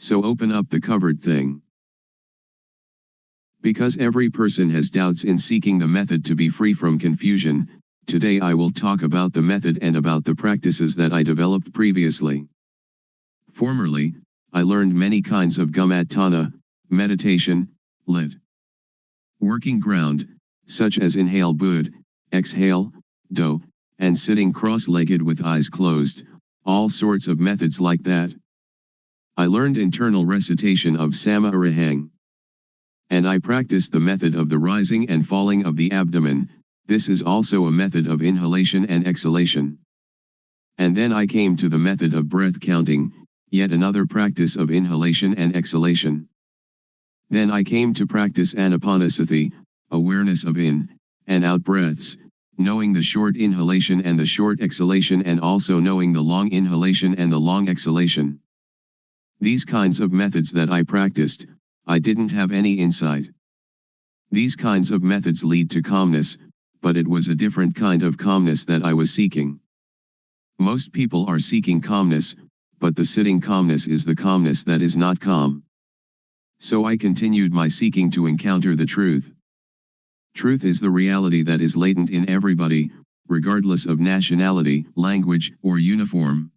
So open up the covered thing. Because every person has doubts in seeking the method to be free from confusion, today I will talk about the method and about the practices that I developed previously. Formerly, I learned many kinds of gumatana, meditation, lit. Working ground, such as inhale bud, exhale, do, and sitting cross-legged with eyes closed, all sorts of methods like that. I learned internal recitation of Sama Arahang. And I practiced the method of the rising and falling of the abdomen. This is also a method of inhalation and exhalation. And then I came to the method of breath counting, yet another practice of inhalation and exhalation. Then I came to practice anapanasati, awareness of in and out breaths, knowing the short inhalation and the short exhalation, and also knowing the long inhalation and the long exhalation. These kinds of methods that I practiced, I didn't have any insight. These kinds of methods lead to calmness, but it was a different kind of calmness that I was seeking. Most people are seeking calmness, but the sitting calmness is the calmness that is not calm. So I continued my seeking to encounter the truth. Truth is the reality that is latent in everybody, regardless of nationality, language, or uniform.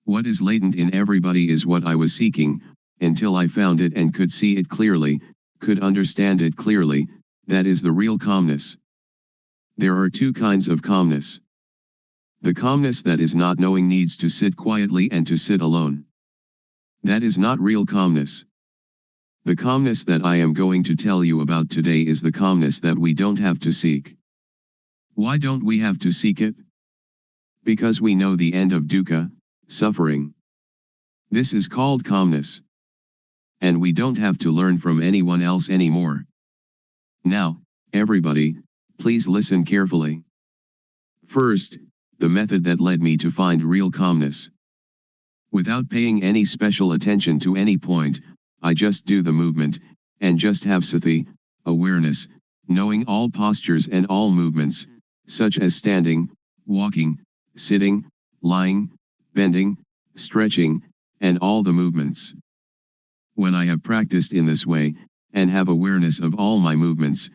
What is latent in everybody is what I was seeking, until I found it and could see it clearly, could understand it clearly. That is the real calmness. There are two kinds of calmness. The calmness that is not knowing needs to sit quietly and to sit alone. That is not real calmness. The calmness that I am going to tell you about today is the calmness that we don't have to seek. Why don't we have to seek it? Because we know the end of dukkha, suffering. This is called calmness. And we don't have to learn from anyone else anymore. Now, everybody, please listen carefully. First, the method that led me to find real calmness. Without paying any special attention to any point, I just do the movement, and just have sati, awareness, knowing all postures and all movements, such as standing, walking, sitting, lying, bending, stretching, and all the movements. When I have practiced in this way, and have awareness of all my movements,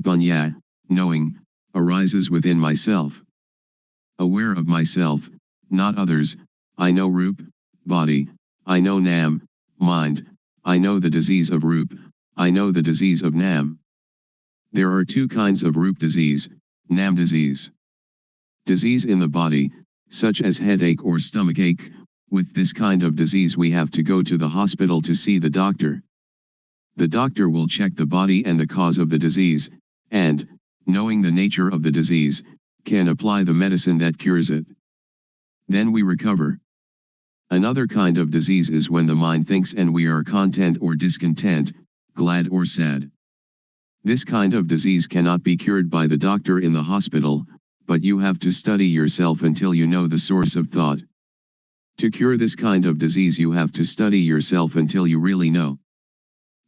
panya, knowing, arises within myself. Aware of myself, not others, I know rup, body, I know nam, mind, I know the disease of rup, I know the disease of nam. There are two kinds of rup disease, nam disease. Disease in the body, such as headache or stomachache. With this kind of disease we have to go to the hospital to see the doctor. The doctor will check the body and the cause of the disease, and, knowing the nature of the disease, can apply the medicine that cures it. Then we recover. Another kind of disease is when the mind thinks and we are content or discontent, glad or sad. This kind of disease cannot be cured by the doctor in the hospital, but you have to study yourself until you know the source of thought. To cure this kind of disease you have to study yourself until you really know.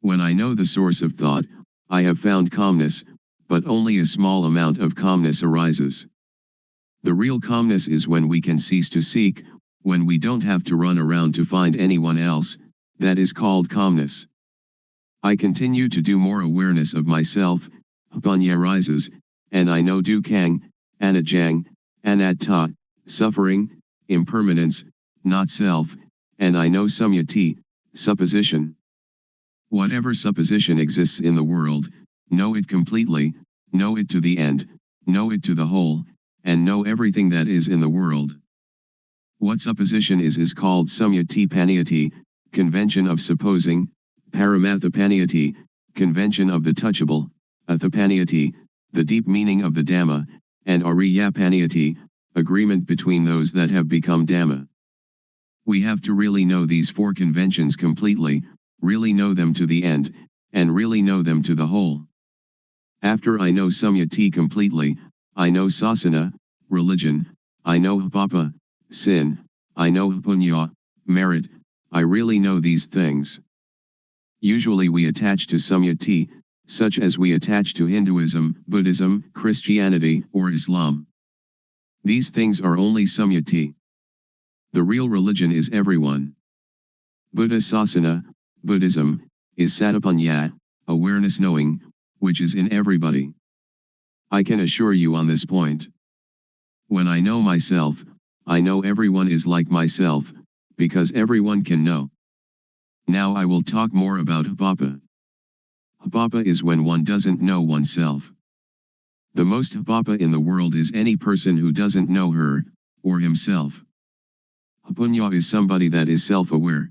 When I know the source of thought, I have found calmness, but only a small amount of calmness arises. The real calmness is when we can cease to seek, when we don't have to run around to find anyone else. That is called calmness. I continue to do more awareness of myself, panya rises, and I know dukkang, anajang, anatta, suffering, impermanence, not self, and I know samyati, supposition. Whatever supposition exists in the world, know it completely, know it to the end, know it to the whole, and know everything that is in the world. What supposition is called samyati paniyati, convention of supposing, paramathapaniyati, convention of the touchable, athapaniyati, the deep meaning of the Dhamma, and ariyapaniyati, agreement between those that have become Dhamma. We have to really know these four conventions completely, really know them to the end, and really know them to the whole. After I know samyati completely, I know sasana, religion, I know papa, sin, I know punya, merit, I really know these things. Usually we attach to samyati, such as we attach to Hinduism, Buddhism, Christianity, or Islam. These things are only samyati. The real religion is everyone. Buddhasasana, Buddhism, is satapanya, awareness knowing, which is in everybody. I can assure you on this point. When I know myself, I know everyone is like myself, because everyone can know. Now I will talk more about hapapa. Hapapa is when one doesn't know oneself. The most hapapa in the world is any person who doesn't know her, or himself. Hapunya is somebody that is self-aware.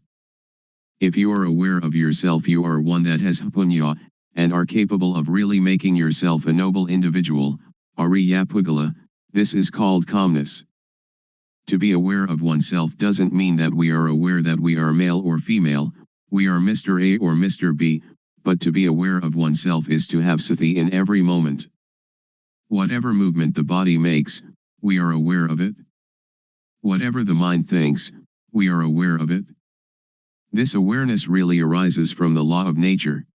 If you are aware of yourself, you are one that has hapunya, and are capable of really making yourself a noble individual, ariyapugala. This is called calmness. To be aware of oneself doesn't mean that we are aware that we are male or female, we are Mr. A or Mr. B, but to be aware of oneself is to have sati in every moment. Whatever movement the body makes, we are aware of it. Whatever the mind thinks, we are aware of it. This awareness really arises from the law of nature.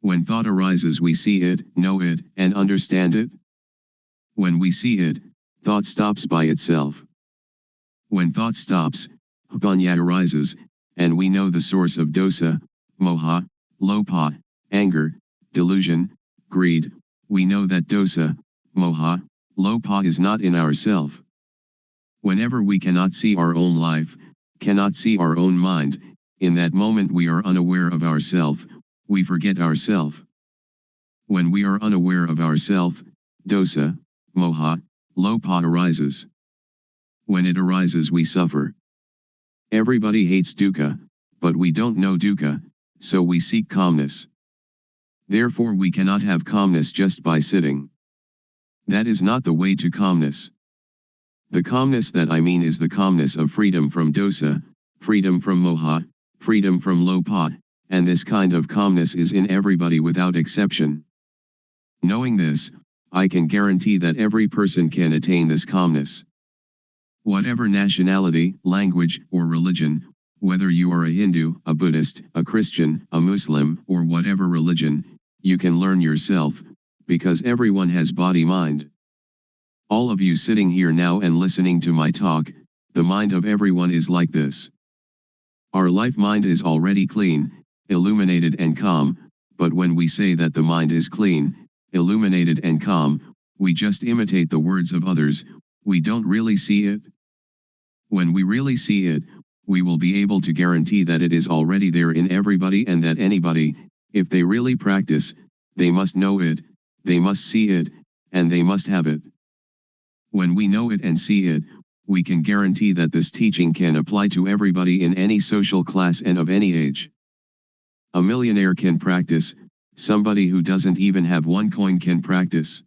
When thought arises, we see it, know it, and understand it. When we see it, thought stops by itself. When thought stops, hapanya arises, and we know the source of dosa, moha, lopa, anger, delusion, greed. We know that dosa, moha, lopa is not in ourself. Whenever we cannot see our own life, cannot see our own mind, in that moment we are unaware of ourself, we forget ourself. When we are unaware of ourself, dosa, moha, lopa arises. When it arises, we suffer. Everybody hates dukkha, but we don't know dukkha, so we seek calmness. Therefore we cannot have calmness just by sitting. That is not the way to calmness. The calmness that I mean is the calmness of freedom from dosa, freedom from moha, freedom from lopa, and this kind of calmness is in everybody without exception. Knowing this, I can guarantee that every person can attain this calmness. Whatever nationality, language, or religion, whether you are a Hindu, a Buddhist, a Christian, a Muslim, or whatever religion, you can learn yourself, because everyone has body-mind. All of you sitting here now and listening to my talk, the mind of everyone is like this. Our life mind is already clean, illuminated and calm, but when we say that the mind is clean, illuminated and calm, we just imitate the words of others, we don't really see it. When we really see it, we will be able to guarantee that it is already there in everybody, and that anybody, if they really practice, they must know it, they must see it, and they must have it. When we know it and see it, we can guarantee that this teaching can apply to everybody in any social class and of any age. A millionaire can practice, somebody who doesn't even have one coin can practice.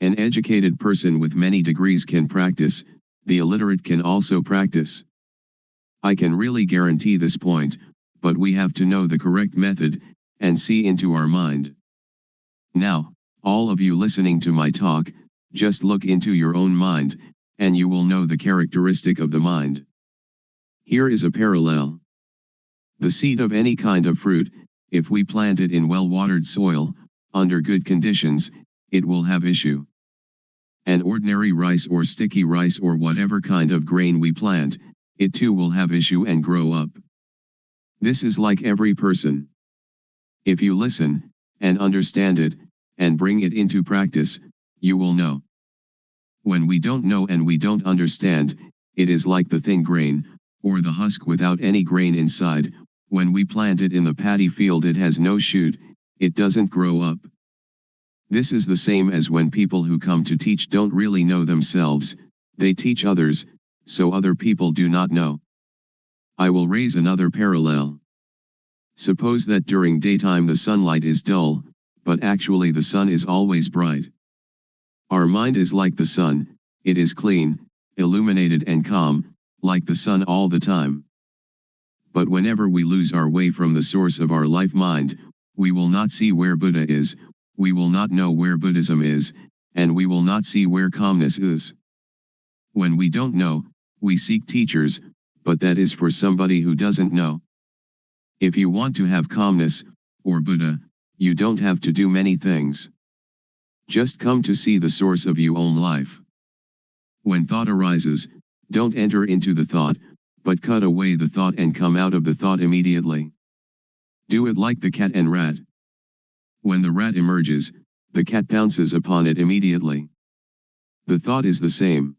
An educated person with many degrees can practice, the illiterate can also practice. I can really guarantee this point, but we have to know the correct method, and see into our mind. Now, all of you listening to my talk, just look into your own mind, and you will know the characteristic of the mind. Here is a parallel. The seed of any kind of fruit, if we plant it in well-watered soil, under good conditions, it will have issue. And ordinary rice or sticky rice or whatever kind of grain we plant, it too will have issue and grow up. This is like every person. If you listen, and understand it, and bring it into practice, you will know. When we don't know and we don't understand, it is like the thin grain, or the husk without any grain inside. When we plant it in the paddy field, it has no shoot, it doesn't grow up. This is the same as when people who come to teach don't really know themselves, they teach others, so other people do not know. I will raise another parallel. Suppose that during daytime the sunlight is dull, but actually the sun is always bright. Our mind is like the sun, it is clean, illuminated and calm, like the sun all the time. But whenever we lose our way from the source of our life mind, we will not see where Buddha is, we will not know where Buddhism is, and we will not see where calmness is. When we don't know, we seek teachers, but that is for somebody who doesn't know. If you want to have calmness, or Buddha, you don't have to do many things. Just come to see the source of your own life. When thought arises, don't enter into the thought, but cut away the thought and come out of the thought immediately. Do it like the cat and rat. When the rat emerges, the cat pounces upon it immediately. The thought is the same.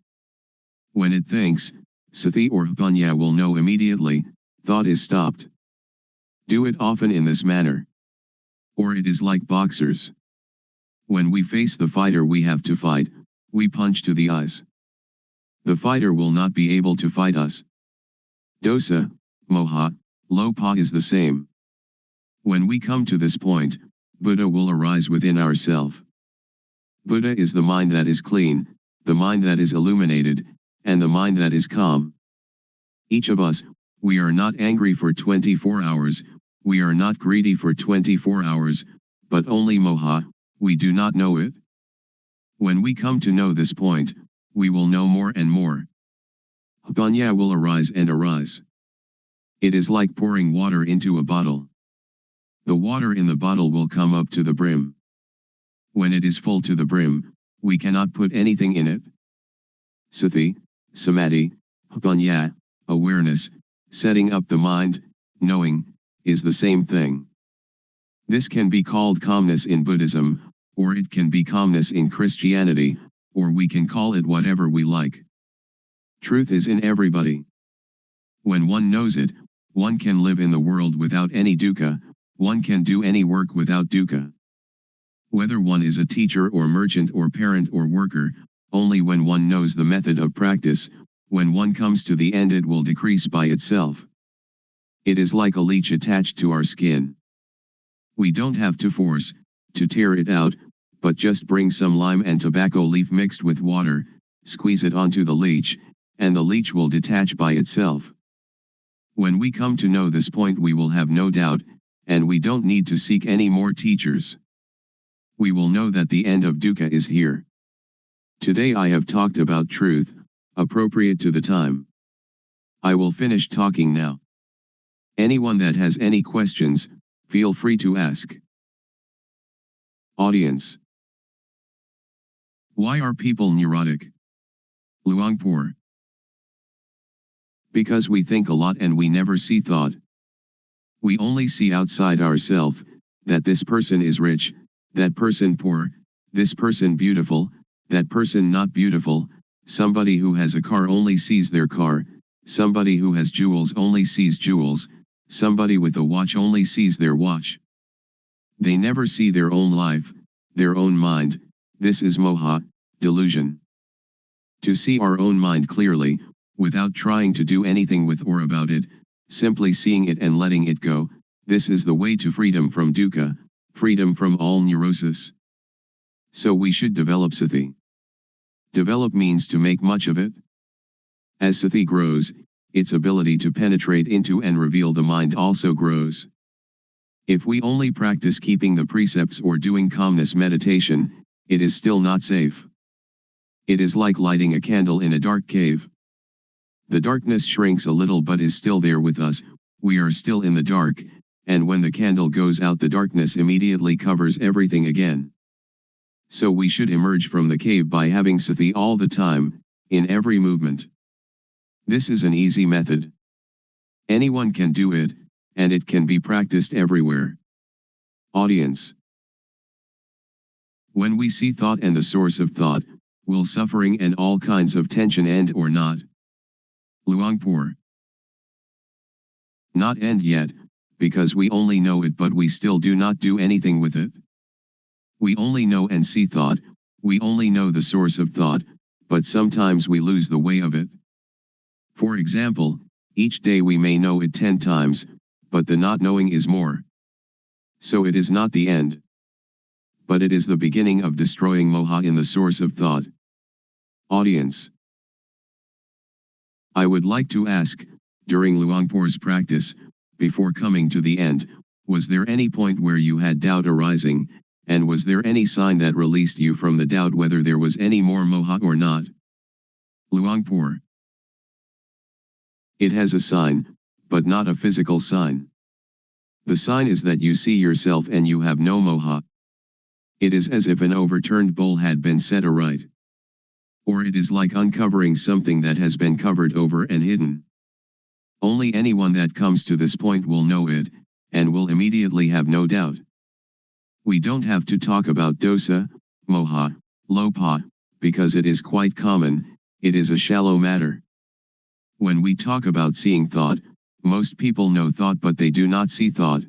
When it thinks, sati or panya will know immediately, thought is stopped. Do it often in this manner. Or it is like boxers. When we face the fighter we have to fight, we punch to the eyes. The fighter will not be able to fight us. Dosa, moha, lopa is the same. When we come to this point, Buddha will arise within ourself. Buddha is the mind that is clean, the mind that is illuminated, and the mind that is calm. Each of us, we are not angry for 24 hours, we are not greedy for 24 hours, but only moha, we do not know it. When we come to know this point, we will know more and more. Panya will arise and arise. It is like pouring water into a bottle. The water in the bottle will come up to the brim. When it is full to the brim, we cannot put anything in it. Sati, samadhi, panya, awareness, setting up the mind, knowing, is the same thing. This can be called calmness in Buddhism, or it can be calmness in Christianity, or we can call it whatever we like. Truth is in everybody. When one knows it, one can live in the world without any dukkha, one can do any work without dukkha. Whether one is a teacher or merchant or parent or worker, only when one knows the method of practice, when one comes to the end it will decrease by itself. It is like a leech attached to our skin. We don't have to force, to tear it out, but just bring some lime and tobacco leaf mixed with water, squeeze it onto the leech, and the leech will detach by itself. When we come to know this point we will have no doubt, and we don't need to seek any more teachers. We will know that the end of dukkha is here. Today I have talked about truth, appropriate to the time. I will finish talking now. Anyone that has any questions, feel free to ask. Audience. Why are people neurotic? Luangpor. Because we think a lot and we never see thought. We only see outside ourselves, that this person is rich, that person poor, this person beautiful, that person not beautiful, somebody who has a car only sees their car, somebody who has jewels only sees jewels, somebody with a watch only sees their watch. They never see their own life, their own mind. This is moha, delusion. To see our own mind clearly, without trying to do anything with or about it, simply seeing it and letting it go, this is the way to freedom from dukkha, freedom from all neurosis. So we should develop sati. Develop means to make much of it. As sati grows, its ability to penetrate into and reveal the mind also grows. If we only practice keeping the precepts or doing calmness meditation, it is still not safe. It is like lighting a candle in a dark cave. The darkness shrinks a little but is still there with us, we are still in the dark, and when the candle goes out the darkness immediately covers everything again. So we should emerge from the cave by having sati all the time, in every movement. This is an easy method. Anyone can do it, and it can be practiced everywhere. Audience. When we see thought and the source of thought, will suffering and all kinds of tension end or not? Luangpor. Not end yet, because we only know it but we still do not do anything with it. We only know and see thought, we only know the source of thought, but sometimes we lose the way of it. For example, each day we may know it 10 times, but the not knowing is more. So it is not the end. But it is the beginning of destroying moha in the source of thought. Audience. I would like to ask, during Luangpor's practice, before coming to the end, was there any point where you had doubt arising, and was there any sign that released you from the doubt whether there was any more moha or not? Luangpor. It has a sign, but not a physical sign. The sign is that you see yourself and you have no moha. It is as if an overturned bowl had been set aright. Or it is like uncovering something that has been covered over and hidden. Only anyone that comes to this point will know it, and will immediately have no doubt. We don't have to talk about dosa, moha, lopa, because it is quite common, it is a shallow matter. When we talk about seeing thought, most people know thought but they do not see thought.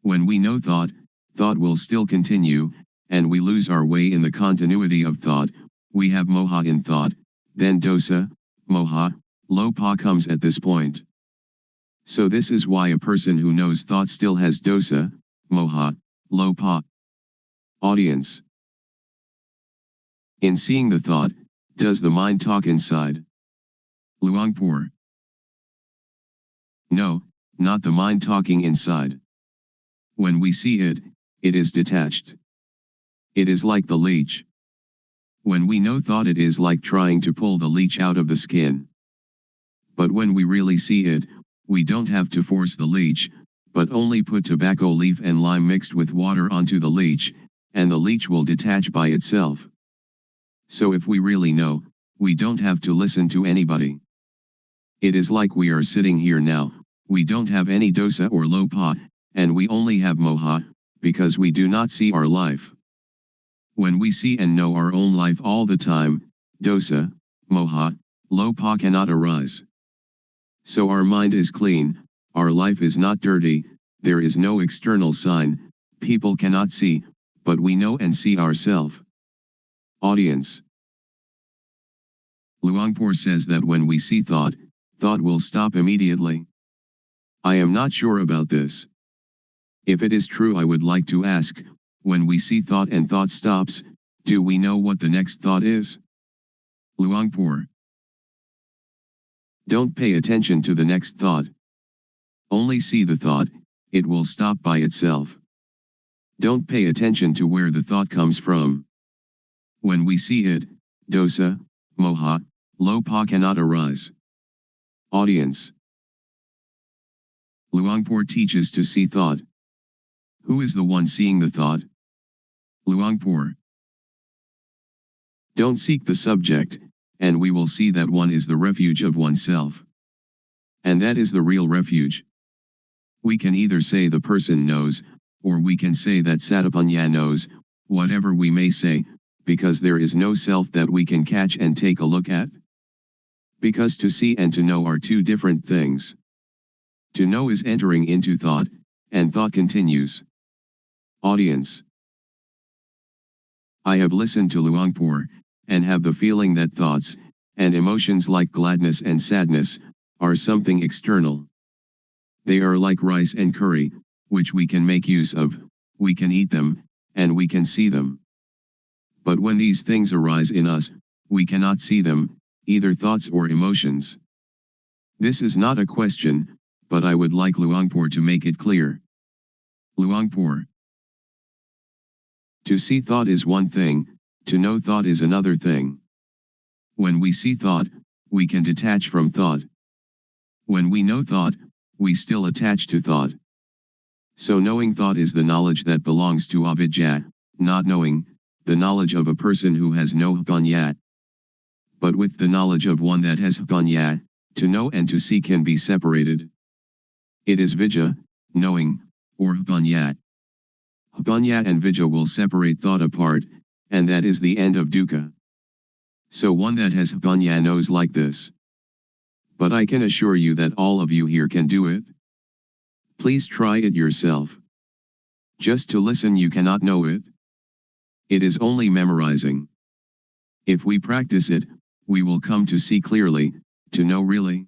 When we know thought, thought will still continue, and we lose our way in the continuity of thought. We have moha in thought, then dosa, moha, lopa comes at this point. So this is why a person who knows thought still has dosa, moha, lopa. Audience. In seeing the thought, does the mind talk inside? Luangpor. No, not the mind talking inside. When we see it, it is detached. It is like the leech. When we know thought, it is like trying to pull the leech out of the skin. But when we really see it, we don't have to force the leech, but only put tobacco leaf and lime mixed with water onto the leech, and the leech will detach by itself. So if we really know, we don't have to listen to anybody. It is like we are sitting here now, we don't have any dosa or lopa, and we only have moha, because we do not see our life. When we see and know our own life all the time, dosa, moha, lopa cannot arise. So our mind is clean, our life is not dirty, there is no external sign, people cannot see, but we know and see ourselves. Audience. Luangpor says that when we see thought, thought will stop immediately. I am not sure about this. If it is true, I would like to ask, when we see thought and thought stops, do we know what the next thought is? Luangpor. Don't pay attention to the next thought. Only see the thought, it will stop by itself. Don't pay attention to where the thought comes from. When we see it, dosa, moha, lopa cannot arise. Audience. Luangpor teaches to see thought. Who is the one seeing the thought? Luangpor. Don't seek the subject, and we will see that one is the refuge of oneself. And that is the real refuge. We can either say the person knows, or we can say that Satapanya knows, whatever we may say, because there is no self that we can catch and take a look at. Because to see and to know are two different things. To know is entering into thought, and thought continues. Audience. I have listened to Luangpor, and have the feeling that thoughts, and emotions like gladness and sadness, are something external. They are like rice and curry, which we can make use of, we can eat them, and we can see them. But when these things arise in us, we cannot see them, either thoughts or emotions. This is not a question, but I would like Luangpor to make it clear. Luangpor. To see thought is one thing, to know thought is another thing. When we see thought, we can detach from thought. When we know thought, we still attach to thought. So knowing thought is the knowledge that belongs to avidya, not knowing, the knowledge of a person who has no panya. But with the knowledge of one that has panya, to know and to see can be separated. It is vidya, knowing, or panya. Panya and vidya will separate thought apart, and that is the end of dukkha. So one that has panya knows like this. But I can assure you that all of you here can do it. Please try it yourself. Just to listen you cannot know it. It is only memorizing. If we practice it, we will come to see clearly, to know really.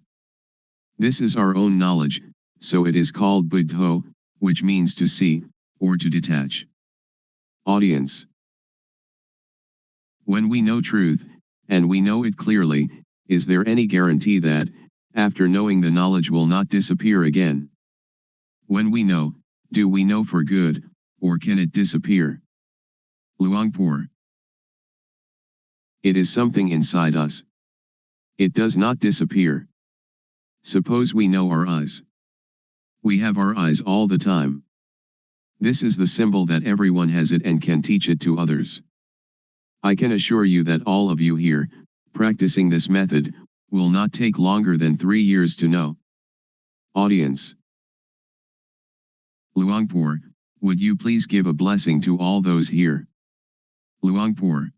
This is our own knowledge, so it is called buddho, which means to see, or to detach. Audience. When we know truth, and we know it clearly, is there any guarantee that, after knowing the knowledge will not disappear again? When we know, do we know for good, or can it disappear? Luangpor. It is something inside us. It does not disappear. Suppose we know our eyes. We have our eyes all the time. This is the symbol that everyone has it and can teach it to others. I can assure you that all of you here, practicing this method, will not take longer than 3 years to know. Audience. Luangpor, would you please give a blessing to all those here? Luangpor.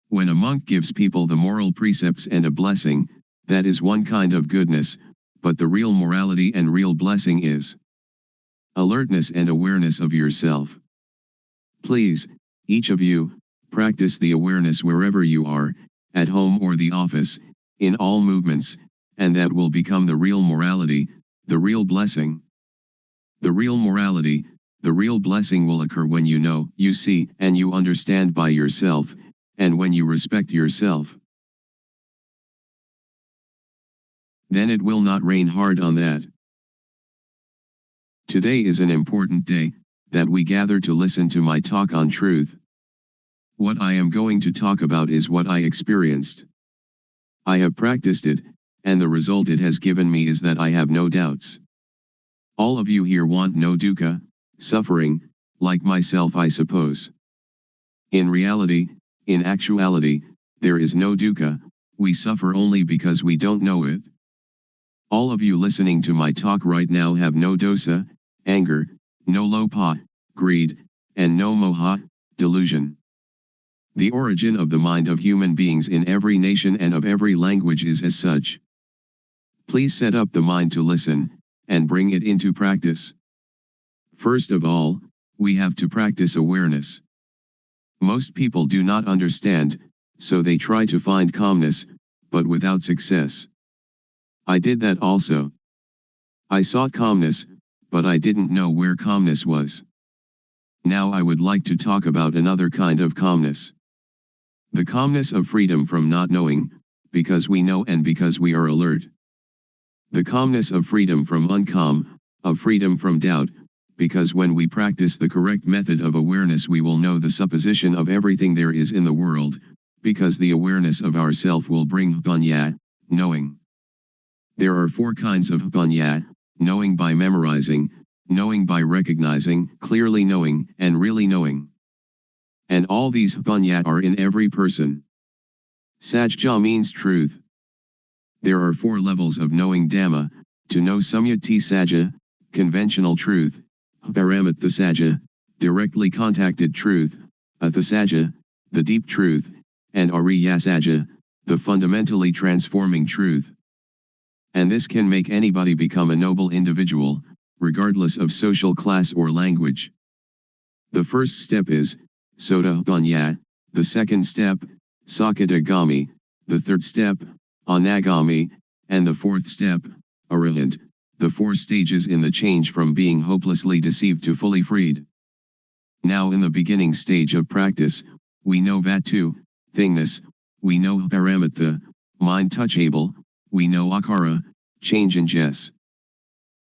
When a monk gives people the moral precepts and a blessing, that is one kind of goodness, but the real morality and real blessing is alertness and awareness of yourself. Please, each of you, practice the awareness wherever you are, at home or the office, in all movements, and that will become the real morality, the real blessing. The real morality, the real blessing will occur when you know, you see, and you understand by yourself, and when you respect yourself. Then it will not rain hard on that. Today is an important day, that we gather to listen to my talk on truth. What I am going to talk about is what I experienced. I have practiced it, and the result it has given me is that I have no doubts. All of you here want no dukkha, suffering, like myself I suppose. In reality, in actuality, there is no dukkha, we suffer only because we don't know it. All of you listening to my talk right now have no dosa, anger, no lopha, greed, and no moha, delusion. The origin of the mind of human beings in every nation and of every language is as such. Please set up the mind to listen, and bring it into practice. First of all, we have to practice awareness. Most people do not understand, so they try to find calmness, but without success. I did that also. I sought calmness, but I didn't know where calmness was. Now I would like to talk about another kind of calmness. The calmness of freedom from not knowing, because we know and because we are alert. The calmness of freedom from uncalm, of freedom from doubt, because when we practice the correct method of awareness we will know the supposition of everything there is in the world, because the awareness of ourself will bring panya, knowing. There are 4 kinds of panya, knowing by memorizing, knowing by recognizing, clearly knowing, and really knowing. And all these panya are in every person. Sajja means truth. There are 4 levels of knowing Dhamma, to know Samyati Sajja, conventional truth, Paramatha Sajja, directly contacted truth, Atha Sajja, the deep truth, and Ariya Sajja, the fundamentally transforming truth. And this can make anybody become a noble individual, regardless of social class or language. The first step is Sotapanya, the second step, Sakadagami, the third step, Anagami, and the fourth step, Arahant, the 4 stages in the change from being hopelessly deceived to fully freed. Now in the beginning stage of practice, we know Vatu, thingness, we know Paramatha, mind touchable, we know Akara, change in Jess.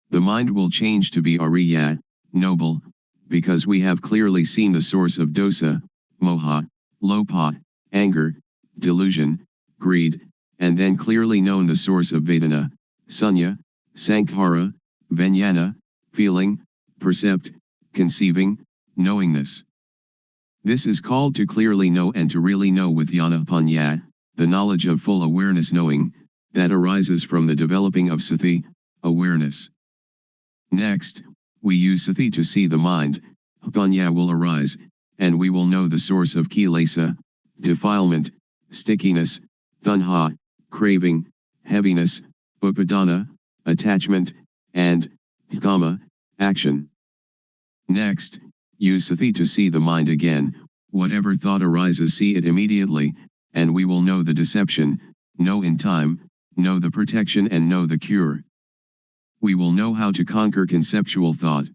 The mind will change to be Ariya, noble, because we have clearly seen the source of dosa, moha, lopha, anger, delusion, greed, and then clearly known the source of Vedana, Sunya, Sankhara, Vijnana, feeling, percept, conceiving, knowingness. This is called to clearly know and to really know with Jnana Panya, the knowledge of full awareness knowing, that arises from the developing of sati, awareness. Next, we use sati to see the mind, panya will arise, and we will know the source of kilesa, defilement, stickiness, tanha, craving, heaviness, upadana, attachment, and kama, action. Next, use sati to see the mind again, whatever thought arises see it immediately, and we will know the deception, know in time, know the protection and know the cure. We will know how to conquer conceptual thought.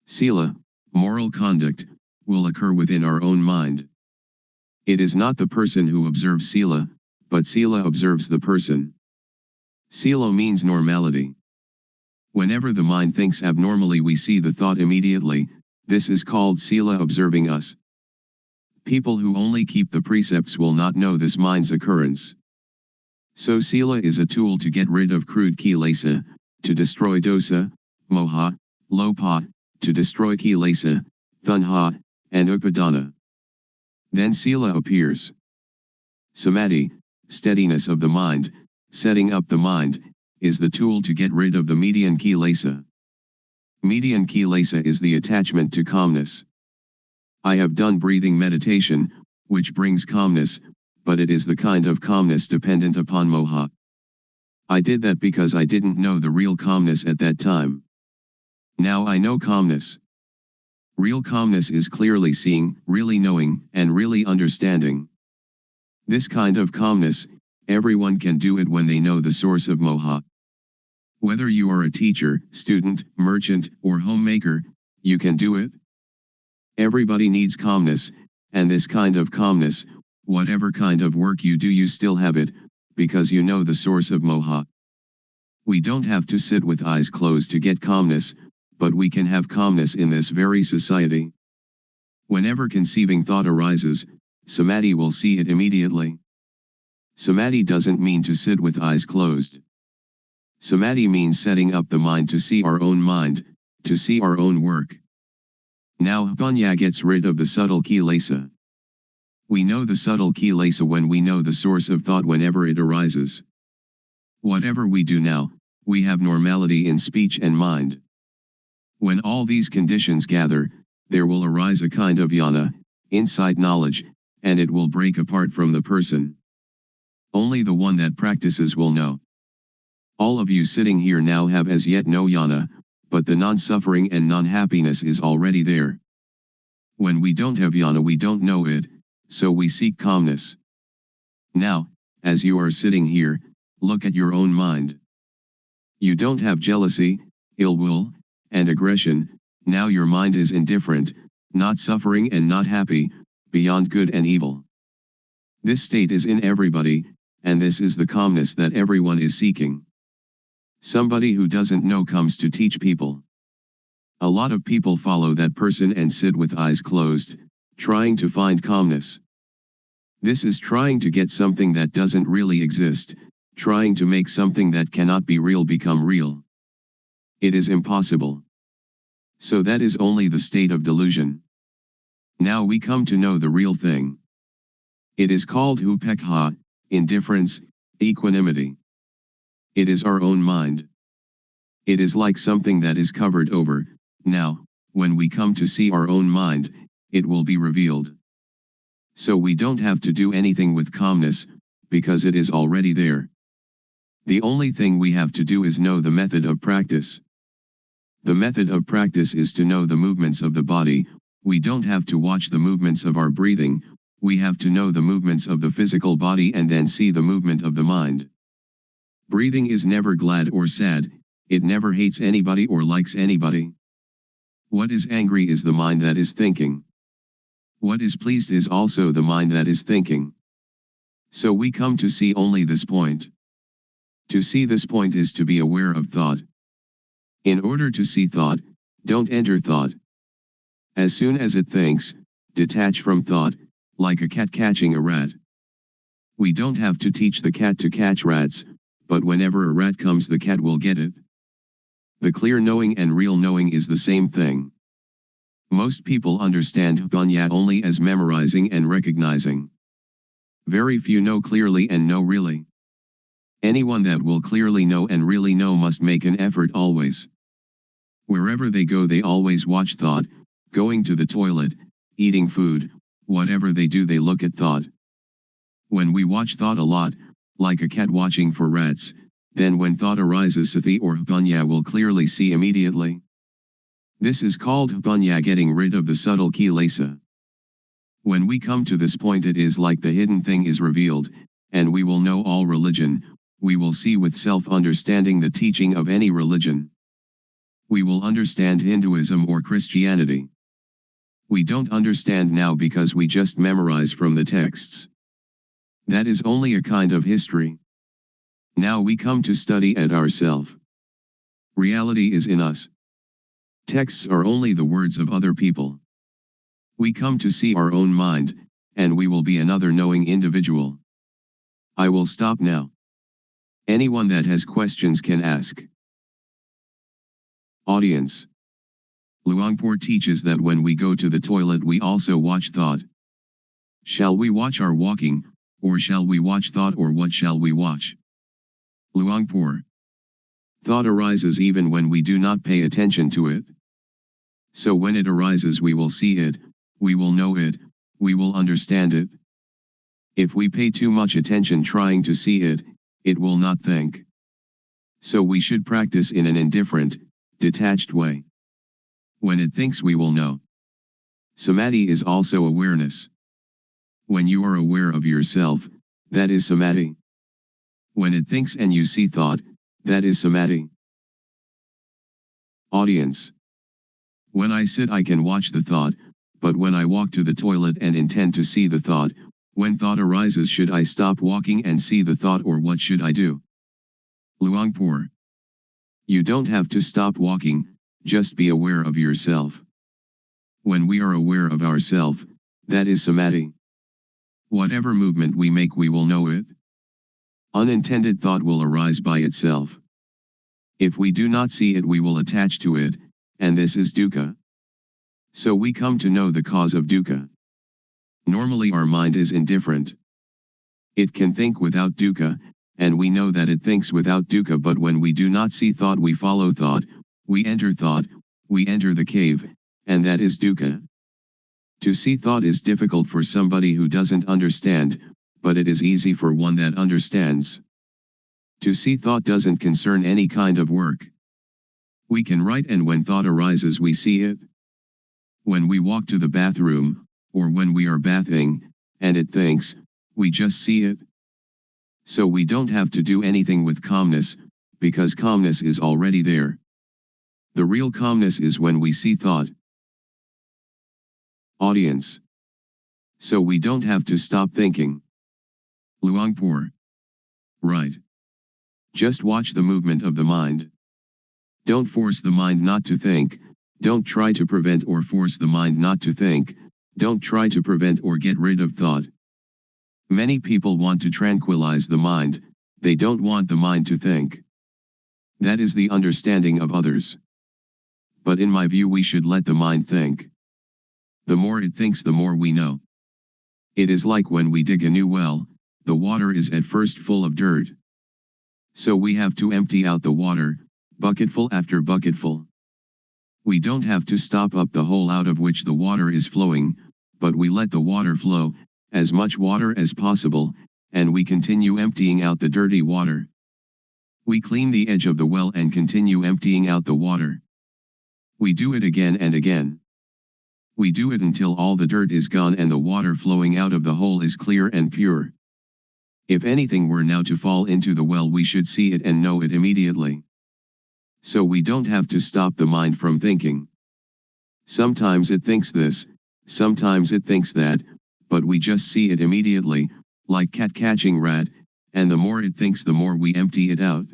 Sila, moral conduct, will occur within our own mind. It is not the person who observes sila, but sila observes the person. Sila means normality. Whenever the mind thinks abnormally we see the thought immediately, this is called sila observing us. People who only keep the precepts will not know this mind's occurrence. So sila is a tool to get rid of crude kilesa, to destroy dosa, moha, lopha, to destroy kilesa, tanha, and upadana. Then sila appears. Samadhi, steadiness of the mind, setting up the mind, is the tool to get rid of the median kilesa. Median kilesa is the attachment to calmness. I have done breathing meditation, which brings calmness, but it is the kind of calmness dependent upon moha. I did that because I didn't know the real calmness at that time. Now I know calmness. Real calmness is clearly seeing, really knowing, and really understanding. This kind of calmness, everyone can do it when they know the source of moha. Whether you are a teacher, student, merchant, or homemaker, you can do it. Everybody needs calmness, and this kind of calmness, whatever kind of work you do, you still have it, because you know the source of moha. We don't have to sit with eyes closed to get calmness, but we can have calmness in this very society. Whenever conceiving thought arises, samadhi will see it immediately. Samadhi doesn't mean to sit with eyes closed. Samadhi means setting up the mind to see our own mind, to see our own work. Now panya gets rid of the subtle kilesa. We know the subtle kilesa when we know the source of thought whenever it arises. Whatever we do now, we have normality in speech and mind. When all these conditions gather, there will arise a kind of jnana, insight knowledge, and it will break apart from the person. Only the one that practices will know. All of you sitting here now have as yet no jnana, but the non-suffering and non-happiness is already there. When we don't have jnana, we don't know it, so we seek calmness. Now, as you are sitting here, look at your own mind. You don't have jealousy, ill will, and aggression. Now your mind is indifferent, not suffering and not happy, beyond good and evil. This state is in everybody, and this is the calmness that everyone is seeking. Somebody who doesn't know comes to teach people. A lot of people follow that person and sit with eyes closed, trying to find calmness. This is trying to get something that doesn't really exist, trying to make something that cannot be real become real. It is impossible. So that is only the state of delusion. Now we come to know the real thing. It is called upekha, indifference, equanimity. It is our own mind. It is like something that is covered over. Now, when we come to see our own mind, it will be revealed. So we don't have to do anything with calmness, because it is already there. The only thing we have to do is know the method of practice. The method of practice is to know the movements of the body. We don't have to watch the movements of our breathing, we have to know the movements of the physical body and then see the movement of the mind. Breathing is never glad or sad, it never hates anybody or likes anybody. What is angry is the mind that is thinking. What is pleased is also the mind that is thinking. So we come to see only this point. To see this point is to be aware of thought. In order to see thought, don't enter thought. As soon as it thinks, detach from thought, like a cat catching a rat. We don't have to teach the cat to catch rats, but whenever a rat comes, the cat will get it. The clear knowing and real knowing is the same thing. Most people understand panya only as memorizing and recognizing. Very few know clearly and know really. Anyone that will clearly know and really know must make an effort always. Wherever they go, they always watch thought, going to the toilet, eating food, whatever they do, they look at thought. When we watch thought a lot, like a cat watching for rats, then when thought arises, sati or panya will clearly see immediately. This is called panya, getting rid of the subtle kilesa. When we come to this point, it is like the hidden thing is revealed, and we will know all religion. We will see with self-understanding the teaching of any religion. We will understand Hinduism or Christianity. We don't understand now because we just memorize from the texts. That is only a kind of history. Now we come to study at ourself. Reality is in us. Texts are only the words of other people. We come to see our own mind, and we will be another knowing individual. I will stop now. Anyone that has questions can ask. Audience. Luangpor teaches that when we go to the toilet we also watch thought. Shall we watch our walking, or shall we watch thought, or what shall we watch? Luangpor. Thought arises even when we do not pay attention to it. So when it arises we will see it, we will know it, we will understand it. If we pay too much attention trying to see it, it will not think. So we should practice in an indifferent, detached way. When it thinks we will know. Samadhi is also awareness. When you are aware of yourself, that is samadhi. When it thinks and you see thought, that is samadhi. Audience. When I sit I can watch the thought, but when I walk to the toilet and intend to see the thought, when thought arises should I stop walking and see the thought or what should I do? Luangpor. You don't have to stop walking, just be aware of yourself. When we are aware of ourself, that is samadhi. Whatever movement we make we will know it. Unintended thought will arise by itself. If we do not see it we will attach to it, and this is dukkha. So we come to know the cause of dukkha. Normally our mind is indifferent. It can think without dukkha, and we know that it thinks without dukkha, but when we do not see thought we follow thought, we enter the cave, and that is dukkha. To see thought is difficult for somebody who doesn't understand, but it is easy for one that understands. To see thought doesn't concern any kind of work. We can write and when thought arises we see it. When we walk to the bathroom, or when we are bathing, and it thinks, we just see it. So we don't have to do anything with calmness, because calmness is already there. The real calmness is when we see thought. Audience. So we don't have to stop thinking. Luangpor. Right. Just watch the movement of the mind. Don't force the mind not to think, don't try to prevent or force the mind not to think, don't try to prevent or get rid of thought. Many people want to tranquilize the mind, they don't want the mind to think. That is the understanding of others. But in my view we should let the mind think. The more it thinks the more we know. It is like when we dig a new well, the water is at first full of dirt. So we have to empty out the water, bucketful after bucketful. We don't have to stop up the hole out of which the water is flowing, but we let the water flow, as much water as possible, and we continue emptying out the dirty water. We clean the edge of the well and continue emptying out the water. We do it again and again. We do it until all the dirt is gone and the water flowing out of the hole is clear and pure. If anything were now to fall into the well we should see it and know it immediately. So we don't have to stop the mind from thinking. Sometimes it thinks this, sometimes it thinks that, but we just see it immediately, like cat catching rat, and the more it thinks the more we empty it out.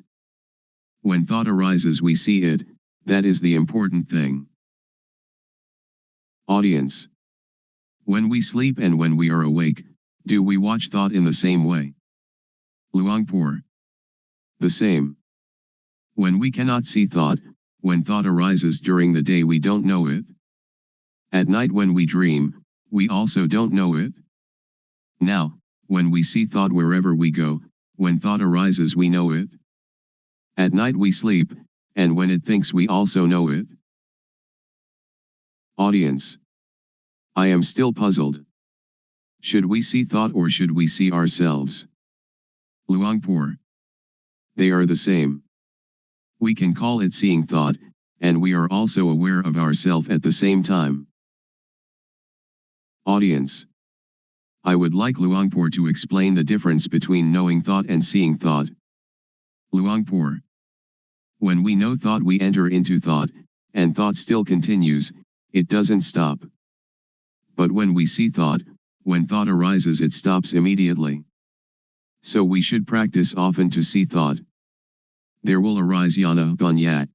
When thought arises we see it, that is the important thing. Audience. When we sleep and when we are awake, do we watch thought in the same way? Luangpor. The same. When we cannot see thought, when thought arises during the day we don't know it. At night when we dream, we also don't know it. Now, when we see thought wherever we go, when thought arises we know it. At night we sleep, and when it thinks we also know it. Audience. I am still puzzled. Should we see thought or should we see ourselves? Luangpor. They are the same. We can call it seeing thought, and we are also aware of ourself at the same time. Audience. I would like Luangpor to explain the difference between knowing thought and seeing thought. Luangpor. When we know thought we enter into thought, and thought still continues, it doesn't stop. But when we see thought, when thought arises it stops immediately. So we should practice often to see thought. There will arise yana ganya.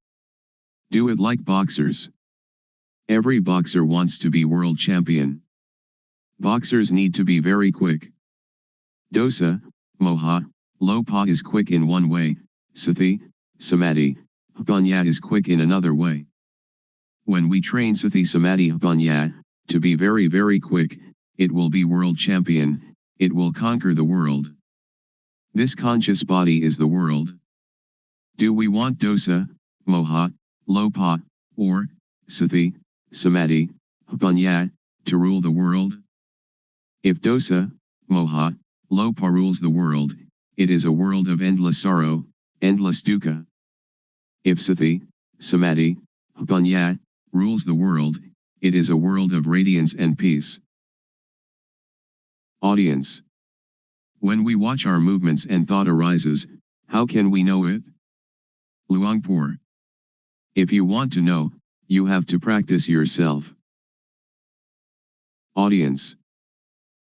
Do it like boxers. Every boxer wants to be world champion. Boxers need to be very quick. Dosa, moha, lopa is quick in one way, sati, samadhi, ganya is quick in another way. When we train sati samadhi ganya, to be very very quick, it will be world champion, it will conquer the world. This conscious body is the world. Do we want dosa, moha, lopa, or sati, samadhi, panya, to rule the world? If dosa, moha, lopa rules the world, it is a world of endless sorrow, endless dukkha. If sati, samadhi, panya, rules the world, it is a world of radiance and peace. Audience. When we watch our movements and thought arises, how can we know it? Luangpor. If you want to know, you have to practice yourself. Audience.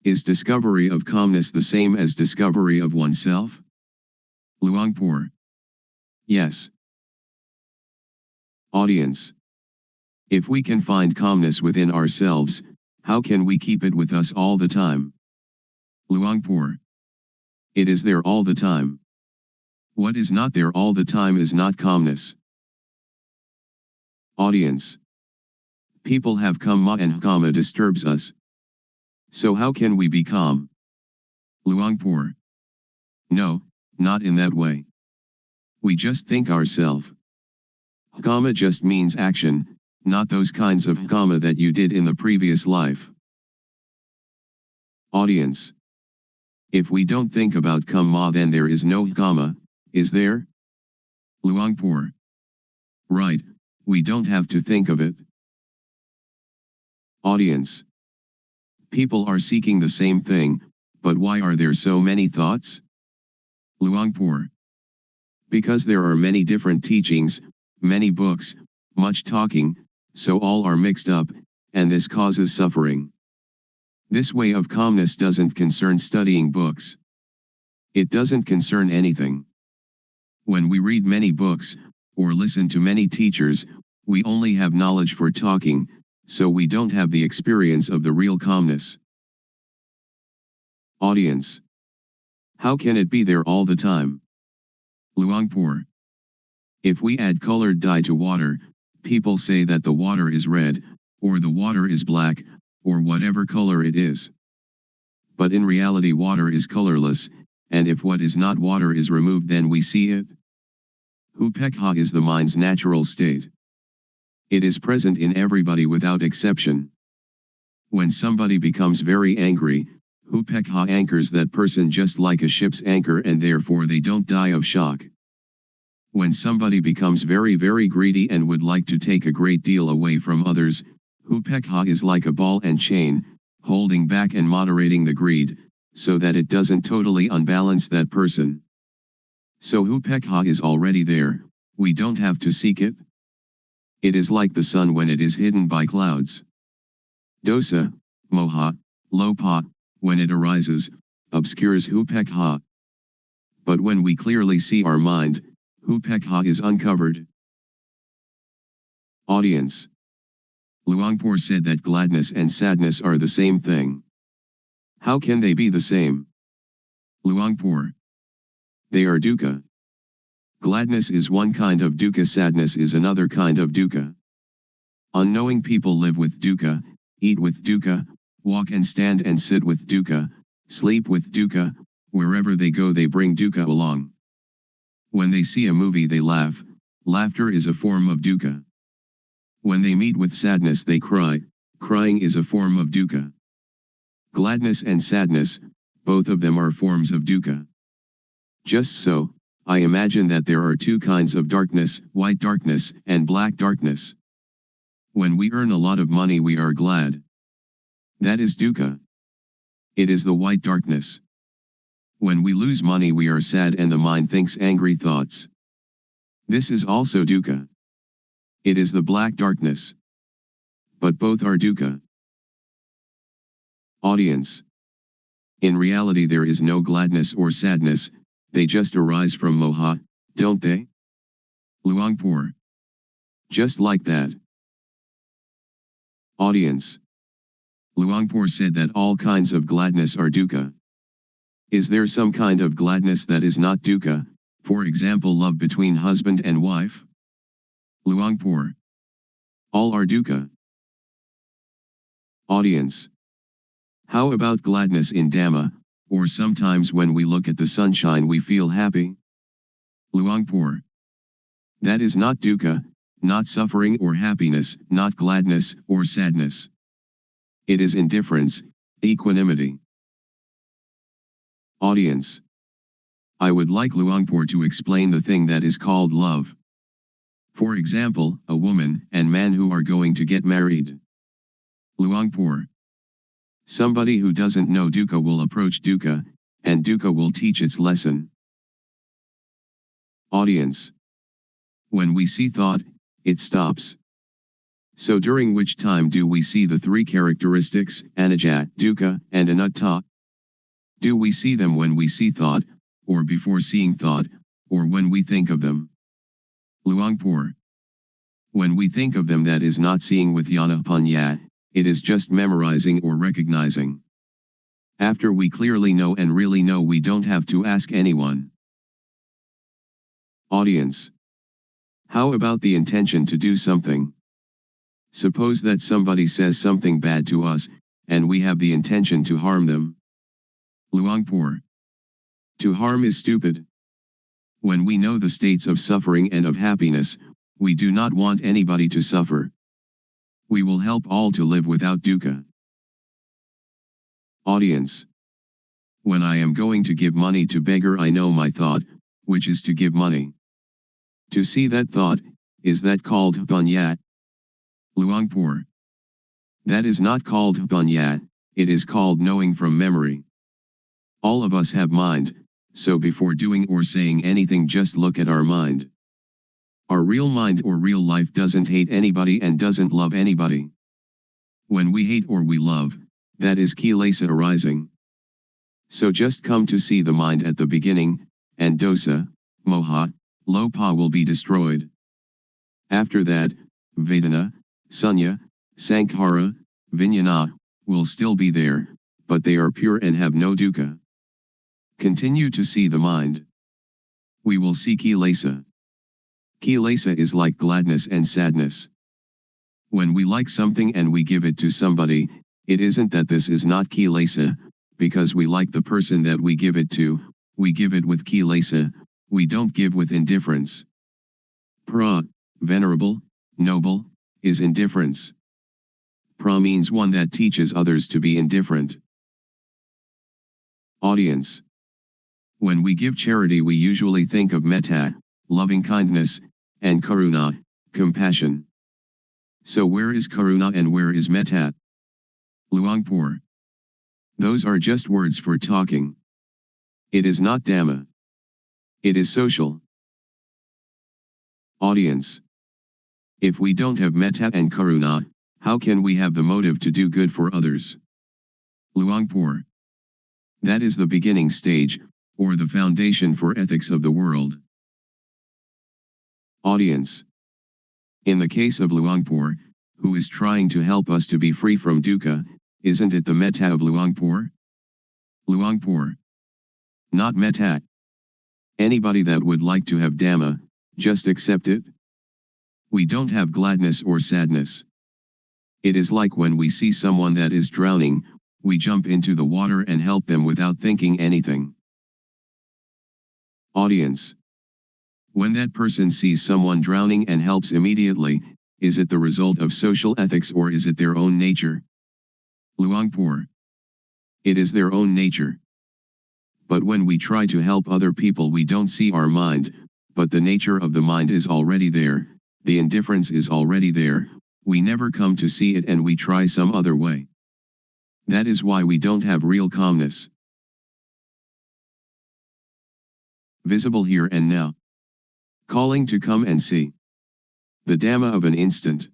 Is discovery of calmness the same as discovery of oneself? Luangpor. Yes. Audience. If we can find calmness within ourselves, how can we keep it with us all the time? Luangpor. It is there all the time. What is not there all the time is not calmness. Audience. People have kamma and kamma disturbs us. So how can we be calm? Luangpor. No, not in that way. We just think ourselves. Kamma just means action, not those kinds of kamma that you did in the previous life. Audience. If we don't think about kamma, then there is no kamma, is there? Luangpor. Right, we don't have to think of it. Audience. People are seeking the same thing, but why are there so many thoughts? Luangpor. Because there are many different teachings, many books, much talking, so all are mixed up, and this causes suffering. This way of calmness doesn't concern studying books. It doesn't concern anything. When we read many books, or listen to many teachers, we only have knowledge for talking, so we don't have the experience of the real calmness. Audience. How can it be there all the time? Luangpor. If we add colored dye to water, people say that the water is red, or the water is black, or whatever color it is. But in reality water is colorless, and if what is not water is removed then we see it. Upekha is the mind's natural state. It is present in everybody without exception. When somebody becomes very angry, upekha anchors that person just like a ship's anchor and therefore they don't die of shock. When somebody becomes very greedy and would like to take a great deal away from others, upekha is like a ball and chain, holding back and moderating the greed, so that it doesn't totally unbalance that person. So upekha is already there, we don't have to seek it. It is like the sun when it is hidden by clouds. Dosa, moha, lopa, when it arises, obscures upekha. But when we clearly see our mind, upekha is uncovered. Audience. Luangpor said that gladness and sadness are the same thing. How can they be the same? Luangpor. They are dukkha. Gladness is one kind of dukkha, sadness is another kind of dukkha. Unknowing people live with dukkha, eat with dukkha, walk and stand and sit with dukkha, sleep with dukkha, wherever they go they bring dukkha along. When they see a movie they laugh, laughter is a form of dukkha. When they meet with sadness they cry, crying is a form of dukkha. Gladness and sadness, both of them are forms of dukkha. Just so, I imagine that there are two kinds of darkness, white darkness and black darkness. When we earn a lot of money we are glad. That is dukkha. It is the white darkness. When we lose money we are sad and the mind thinks angry thoughts. This is also dukkha. It is the black darkness. But both are dukkha. Audience. In reality there is no gladness or sadness, they just arise from moha, don't they? Luangpor. Just like that. Audience. Luangpor said that all kinds of gladness are dukkha. Is there some kind of gladness that is not dukkha, for example love between husband and wife? Luangpor. All are dukkha. Audience. How about gladness in Dhamma, or sometimes when we look at the sunshine we feel happy? Luangpor. That is not dukkha, not suffering or happiness, not gladness or sadness. It is indifference, equanimity. Audience. I would like Luangpor to explain the thing that is called love. For example, a woman and man who are going to get married. Luangpor. Somebody who doesn't know dukkha will approach dukkha, and dukkha will teach its lesson. Audience. When we see thought, it stops. So during which time do we see the three characteristics, anicca, dukkha, and anatta? Do we see them when we see thought, or before seeing thought, or when we think of them? Luangpor. When we think of them, that is not seeing with jnana-panya, it is just memorizing or recognizing. After we clearly know and really know, we don't have to ask anyone. Audience. How about the intention to do something? Suppose that somebody says something bad to us, and we have the intention to harm them. Luangpor. To harm is stupid. When we know the states of suffering and of happiness, we do not want anybody to suffer. We will help all to live without dukkha. Audience. When I am going to give money to beggar, I know my thought, which is to give money. To see that thought, is that called panya? Luangpor. That is not called panya, it is called knowing from memory. All of us have mind, so before doing or saying anything, just look at our mind. Our real mind or real life doesn't hate anybody and doesn't love anybody. When we hate or we love, that is kilesa arising. So just come to see the mind at the beginning, and dosa, moha, lopa will be destroyed. After that, vedana, sunya, sankhara, vijnana, will still be there, but they are pure and have no dukkha. Continue to see the mind. We will see kilesa. Kilesa is like gladness and sadness. When we like something and we give it to somebody, it isn't that this is not kilesa, because we like the person that we give it to, we give it with kilesa, we don't give with indifference. Pra, venerable, noble, is indifference. Pra means one that teaches others to be indifferent. Audience. When we give charity, we usually think of metta, loving kindness, and karuna, compassion. So where is karuna and where is metta? Luangpor. Those are just words for talking. It is not Dhamma. It is social. Audience. If we don't have metta and karuna, how can we have the motive to do good for others? Luangpor. That is the beginning stage, or the foundation for ethics of the world. Audience. In the case of Luangpor, who is trying to help us to be free from dukkha, isn't it the metta of Luangpor? Luangpor. Not metta. Anybody that would like to have Dhamma, just accept it. We don't have gladness or sadness. It is like when we see someone that is drowning, we jump into the water and help them without thinking anything. Audience. When that person sees someone drowning and helps immediately, is it the result of social ethics or is it their own nature? Luangpor. It is their own nature. But when we try to help other people, we don't see our mind, but the nature of the mind is already there, the indifference is already there, we never come to see it and we try some other way. That is why we don't have real calmness. Visible here and now. Calling to come and see. The Dhamma of an instant.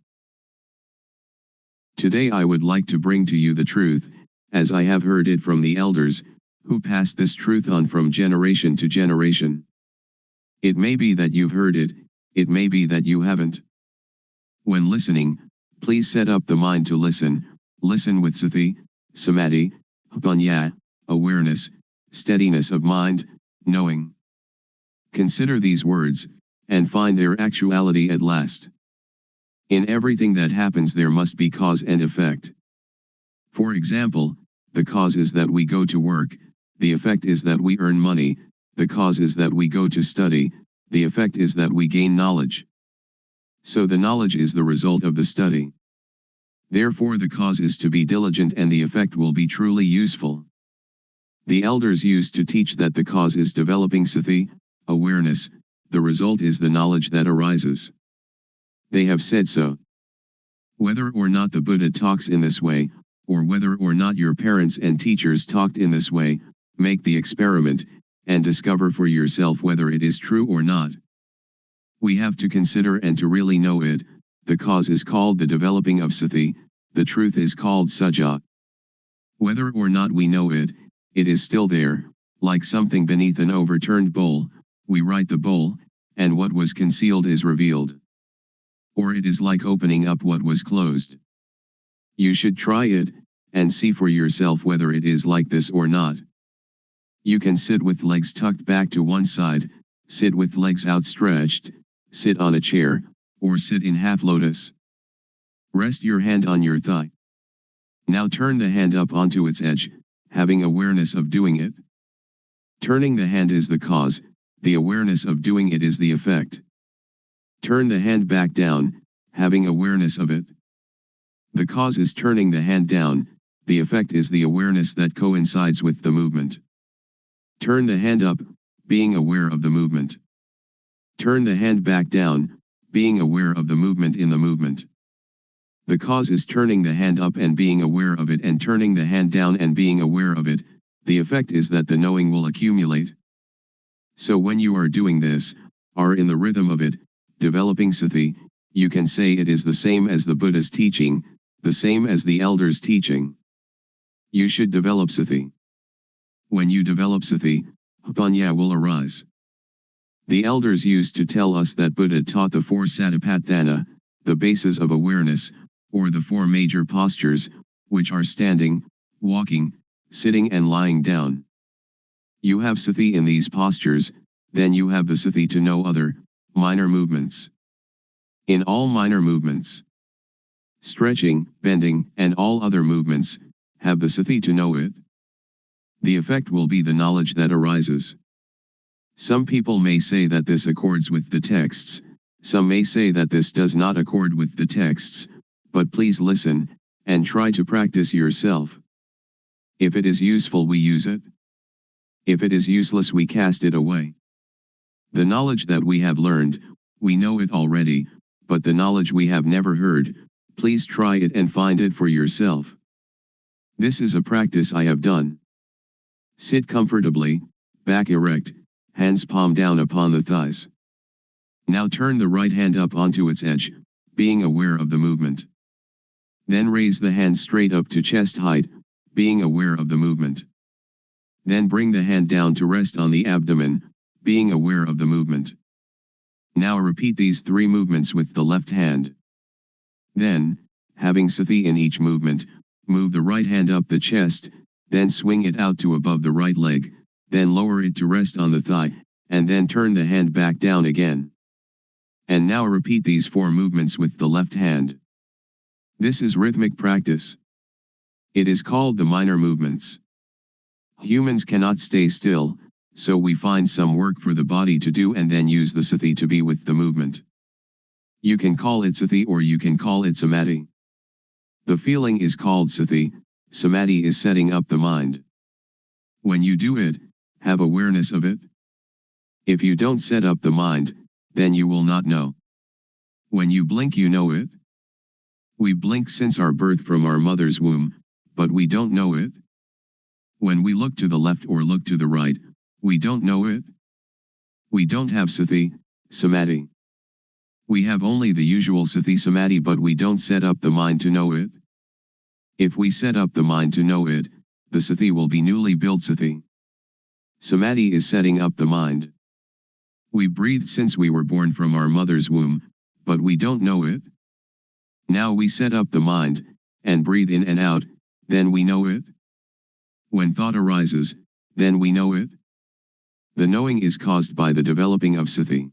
Today I would like to bring to you the truth, as I have heard it from the elders, who passed this truth on from generation to generation. It may be that you've heard it, it may be that you haven't. When listening, please set up the mind to listen, listen with sati, samadhi, panya, awareness, steadiness of mind, knowing. Consider these words, and find their actuality at last. In everything that happens there must be cause and effect. For example, the cause is that we go to work, the effect is that we earn money, the cause is that we go to study, the effect is that we gain knowledge. So the knowledge is the result of the study. Therefore the cause is to be diligent and the effect will be truly useful. The elders used to teach that the cause is developing sati, awareness, the result is the knowledge that arises. They have said so. Whether or not the Buddha talks in this way, or whether or not your parents and teachers talked in this way, make the experiment, and discover for yourself whether it is true or not. We have to consider and to really know it. The cause is called the developing of sati, the truth is called sajja. Whether or not we know it, it is still there, like something beneath an overturned bowl, we right the bowl, and what was concealed is revealed. Or it is like opening up what was closed. You should try it, and see for yourself whether it is like this or not. You can sit with legs tucked back to one side, sit with legs outstretched, sit on a chair, or sit in half lotus. Rest your hand on your thigh. Now turn the hand up onto its edge, having awareness of doing it. Turning the hand is the cause, the awareness of doing it is the effect. Turn the hand back down, having awareness of it. The cause is turning the hand down, the effect is the awareness that coincides with the movement. Turn the hand up, being aware of the movement. Turn the hand back down, being aware of the movement in the movement. The cause is turning the hand up and being aware of it and turning the hand down and being aware of it, the effect is that the knowing will accumulate. So when you are doing this, are in the rhythm of it, developing sati, you can say it is the same as the Buddha's teaching, the same as the elders' teaching. You should develop sati. When you develop sati, panya will arise. The elders used to tell us that Buddha taught the four satipatthana, the bases of awareness, or the four major postures, which are standing, walking, sitting and lying down. You have sati in these postures, then you have the sati to know other, minor movements. In all minor movements, stretching, bending, and all other movements, have the sati to know it. The effect will be the knowledge that arises. Some people may say that this accords with the texts, some may say that this does not accord with the texts, but please listen, and try to practice yourself. If it is useful we use it. If it is useless we cast it away. The knowledge that we have learned, we know it already, but the knowledge we have never heard, please try it and find it for yourself. This is a practice I have done. Sit comfortably, back erect, hands palm down upon the thighs. Now turn the right hand up onto its edge, being aware of the movement. Then raise the hand straight up to chest height, being aware of the movement. Then bring the hand down to rest on the abdomen, being aware of the movement. Now repeat these three movements with the left hand. Then, having sati in each movement, move the right hand up the chest, then swing it out to above the right leg, then lower it to rest on the thigh, and then turn the hand back down again. And now repeat these four movements with the left hand. This is rhythmic practice. It is called the minor movements. Humans cannot stay still, so we find some work for the body to do and then use the sati to be with the movement. You can call it sati or you can call it samadhi. The feeling is called sati, samadhi is setting up the mind. When you do it, have awareness of it. If you don't set up the mind, then you will not know. When you blink you know it. We blink since our birth from our mother's womb, but we don't know it. When we look to the left or look to the right, we don't know it. We don't have sati, samadhi. We have only the usual sati samadhi but we don't set up the mind to know it. If we set up the mind to know it, the sati will be newly built sati. Samadhi is setting up the mind. We breathe since we were born from our mother's womb, but we don't know it. Now we set up the mind, and breathe in and out, then we know it. When thought arises, then we know it. The knowing is caused by the developing of sati.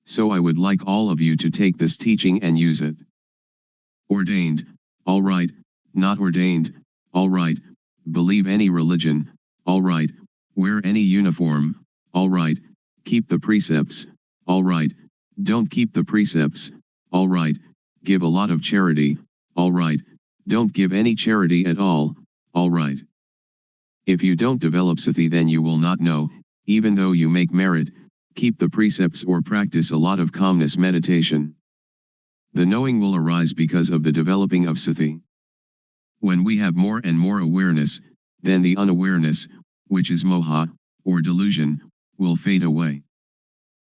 So I would like all of you to take this teaching and use it. Ordained, all right, not ordained, all right, believe any religion, all right, wear any uniform, all right, keep the precepts, alright, don't keep the precepts, alright, give a lot of charity, alright, don't give any charity at all, alright. If you don't develop sati, then you will not know, even though you make merit, keep the precepts or practice a lot of calmness meditation. The knowing will arise because of the developing of sati. When we have more and more awareness, then the unawareness, which is moha, or delusion, will fade away.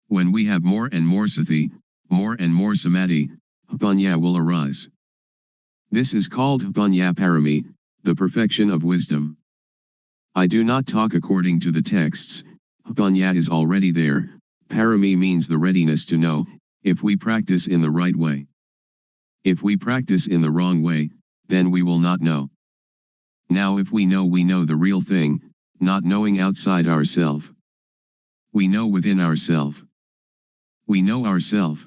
When we have more and more sati, more and more samadhi, panya will arise. This is called panya parami, the perfection of wisdom. I do not talk according to the texts, panya is already there, parami means the readiness to know, if we practice in the right way. If we practice in the wrong way, then we will not know. Now if we know the real thing, not knowing outside ourself. We know within ourself. We know ourself.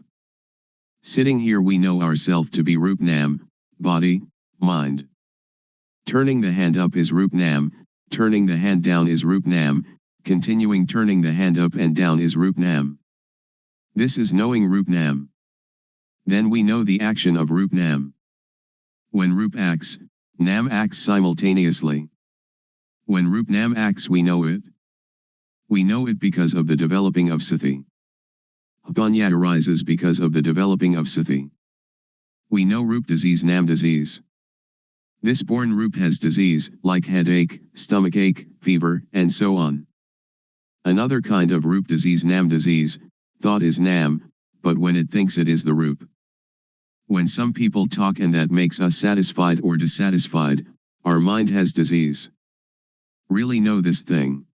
Sitting here we know ourself to be Rupnam, body, mind. Turning the hand up is Rupnam, turning the hand down is Rupnam, continuing turning the hand up and down is Rupnam. This is knowing Rupnam. Then we know the action of Rupnam. When Rup acts, Nam acts simultaneously. When Rupnam acts we know it. We know it because of the developing of sati. Panya arises because of the developing of sati. We know Rup disease, Nam disease. This born Rup has disease, like headache, stomach ache, fever, and so on. Another kind of Rup disease, Nam disease, thought is Nam, but when it thinks it is the Rup. When some people talk and that makes us satisfied or dissatisfied, our mind has disease. Really know this thing.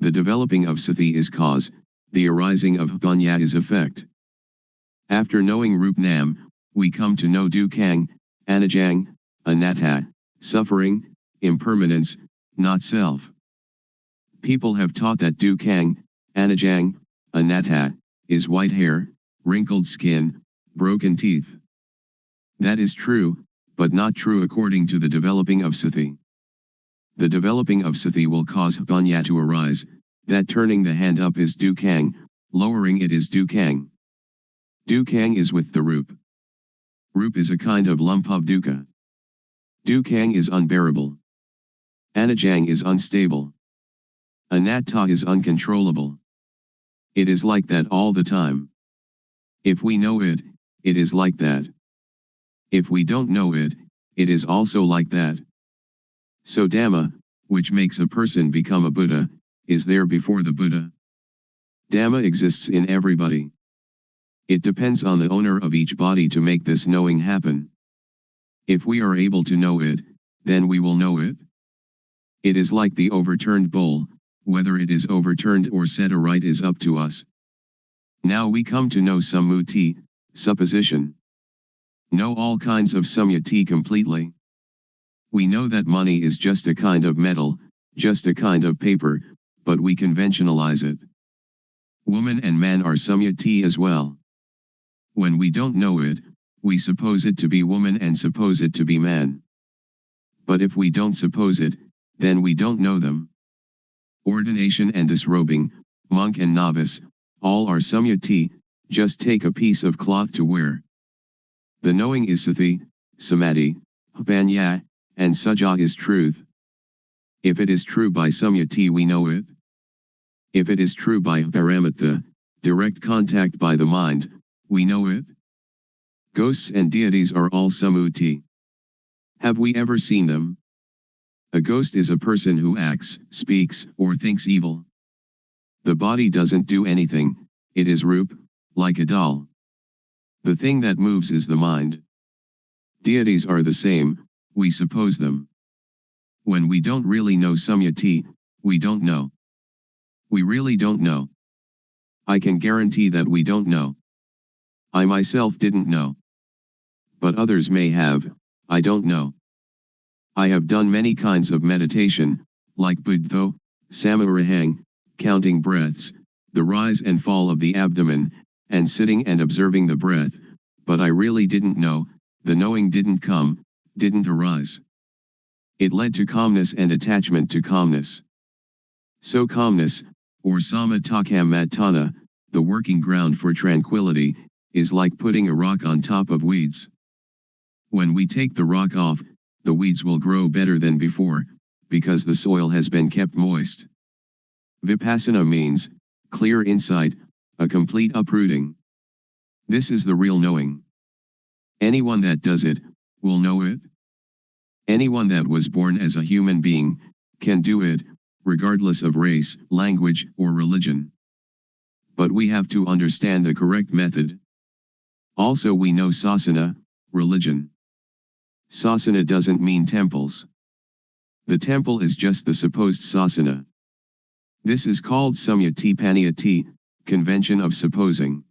The developing of sati is cause, the arising of panya is effect. After knowing Rupnam, we come to know dukkang, anajang, anatta, suffering, impermanence, not self. People have taught that dukkang, anajang, anatta, is white hair, wrinkled skin, broken teeth. That is true, but not true according to the developing of sati. The developing of sati will cause panya to arise, that turning the hand up is dukkang, lowering it is dukkang. Dukkang is with the Rup. Rup is a kind of lump of dukkha. Dukkang is unbearable. Anajang is unstable. Anatta is uncontrollable. It is like that all the time. If we know it, it is like that. If we don't know it, it is also like that. So Dhamma, which makes a person become a Buddha, is there before the Buddha. Dhamma exists in everybody. It depends on the owner of each body to make this knowing happen. If we are able to know it, then we will know it. It is like the overturned bowl, whether it is overturned or set aright is up to us. Now we come to know sammuti, supposition. Know all kinds of samyati completely. We know that money is just a kind of metal, just a kind of paper, but we conventionalize it. Woman and man are samyati as well. When we don't know it, we suppose it to be woman and suppose it to be man. But if we don't suppose it, then we don't know them. Ordination and disrobing, monk and novice, all are samyati, just take a piece of cloth to wear. The knowing is sati, samadhi, panya, and saja is truth. If it is true by samyati we know it. If it is true by paramatha, direct contact by the mind, we know it. Ghosts and deities are all sammuti. Have we ever seen them? A ghost is a person who acts, speaks, or thinks evil. The body doesn't do anything, it is Rup, like a doll. The thing that moves is the mind. Deities are the same, we suppose them. When we don't really know samyati, we don't know. We really don't know. I can guarantee that we don't know. I myself didn't know. But others may have, I don't know. I have done many kinds of meditation, like Buddho, Samarahang, counting breaths, the rise and fall of the abdomen, and sitting and observing the breath, but I really didn't know, the knowing didn't come, didn't arise. It led to calmness and attachment to calmness. So calmness, or Samatakam Matana, the working ground for tranquility, is like putting a rock on top of weeds. When we take the rock off, the weeds will grow better than before, because the soil has been kept moist. Vipassana means clear insight, a complete uprooting. This is the real knowing. Anyone that does it, will know it. Anyone that was born as a human being, can do it, regardless of race, language, or religion. But we have to understand the correct method. Also we know sasana, religion. Sasana doesn't mean temples. The temple is just the supposed sasana. This is called samyati paniyati, convention of supposing.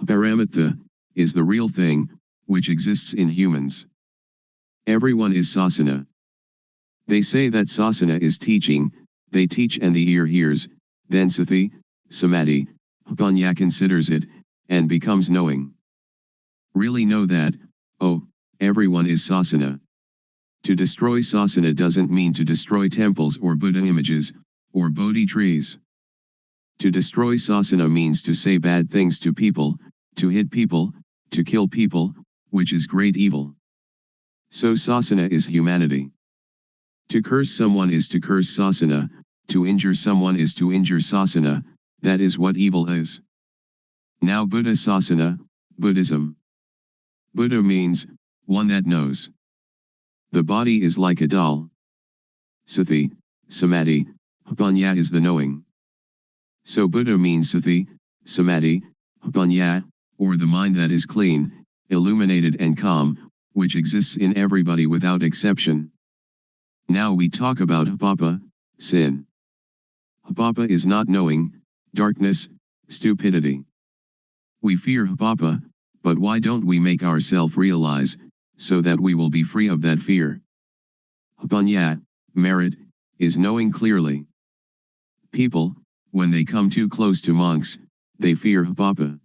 Paramatha is the real thing, which exists in humans. Everyone is sasana. They say that sasana is teaching, they teach and the ear hears, then sati, samadhi, panya considers it, and becomes knowing. Really know that, oh, everyone is sasana. To destroy sasana doesn't mean to destroy temples or Buddha images, or Bodhi trees. To destroy sasana means to say bad things to people, to hit people, to kill people, which is great evil. So sasana is humanity. To curse someone is to curse sasana, to injure someone is to injure sasana, that is what evil is. Now Buddha sasana, Buddhism. Buddha means, one that knows. The body is like a doll. Sati, samadhi, panya is the knowing. So Buddha means sati, samadhi, panya, or the mind that is clean, illuminated and calm, which exists in everybody without exception. Now we talk about hapapa, sin. Hapapa is not knowing, darkness, stupidity. We fear hapapa, but why don't we make ourselves realize, so that we will be free of that fear? Panya, merit, is knowing clearly. People, when they come too close to monks, they fear hapapa.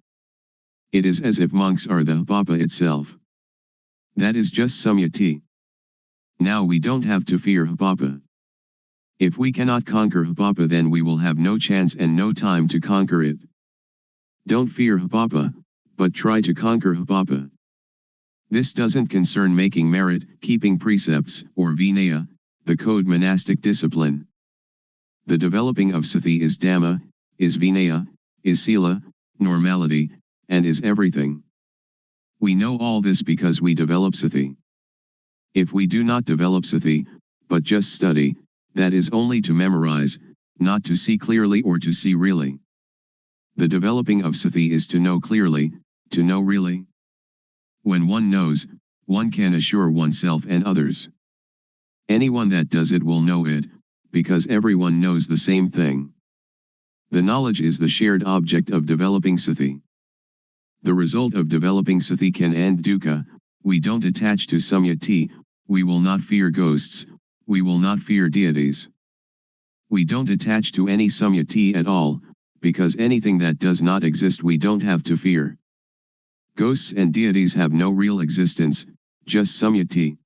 It is as if monks are the hapapa itself. That is just samyati. Now we don't have to fear hapapa. If we cannot conquer hapapa, then we will have no chance and no time to conquer it. Don't fear hapapa, but try to conquer hapapa. This doesn't concern making merit, keeping precepts, or vinaya, the code monastic discipline. The developing of sati is dhamma, is vinaya, is sila, normality, and is everything. We know all this because we develop sati. If we do not develop sati, but just study, that is only to memorize, not to see clearly or to see really. The developing of sati is to know clearly, to know really. When one knows, one can assure oneself and others. Anyone that does it will know it, because everyone knows the same thing. The knowledge is the shared object of developing sati. The result of developing sati can end dukkha. We don't attach to samyati, we will not fear ghosts, we will not fear deities. We don't attach to any samyati at all, because anything that does not exist we don't have to fear. Ghosts and deities have no real existence, just samyati.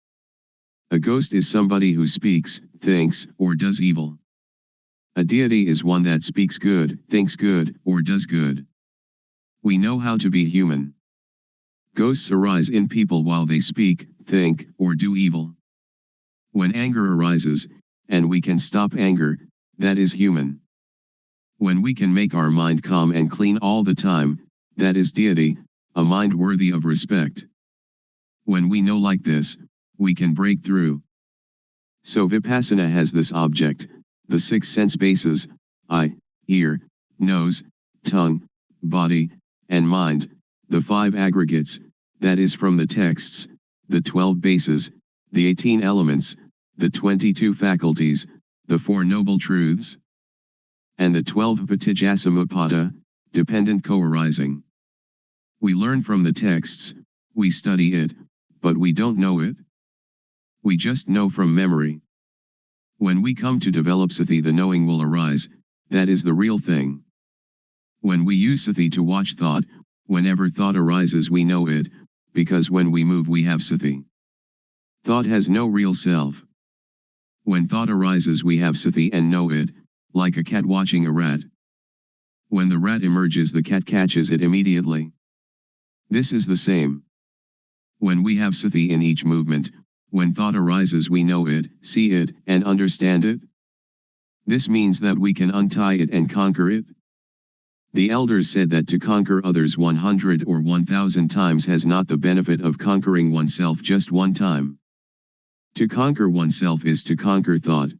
A ghost is somebody who speaks, thinks, or does evil. A deity is one that speaks good, thinks good, or does good. We know how to be human. Ghosts arise in people while they speak, think, or do evil. When anger arises, and we can stop anger, that is human. When we can make our mind calm and clean all the time, that is deity, a mind worthy of respect. When we know like this, we can break through. So Vipassana has this object, the 6 sense bases, eye, ear, nose, tongue, body, and mind, the 5 aggregates, that is from the texts, the 12 bases, the 18 elements, the 22 faculties, the 4 noble truths, and the 12 patijjasamuppada, dependent co-arising. We learn from the texts, we study it, but we don't know it. We just know from memory. When we come to develop sati, the knowing will arise, that is the real thing. When we use sati to watch thought, whenever thought arises we know it, because when we move we have sati. Thought has no real self. When thought arises we have sati and know it, like a cat watching a rat. When the rat emerges, the cat catches it immediately. This is the same. When we have sati in each movement, when thought arises we know it, see it, and understand it. This means that we can untie it and conquer it. The elders said that to conquer others 100 or 1,000 times has not the benefit of conquering oneself just one time. To conquer oneself is to conquer thought.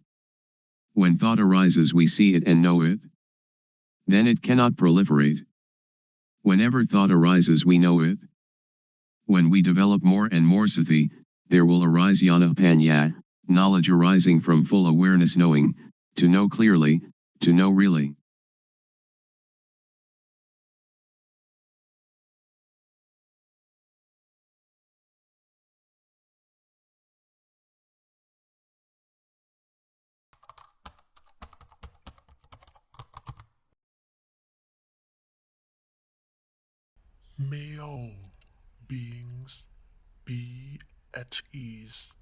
When thought arises we see it and know it. Then it cannot proliferate. Whenever thought arises we know it. When we develop more and more sati, there will arise jnana-panya, knowledge arising from full awareness, knowing, to know clearly, to know really. May all beings be at ease,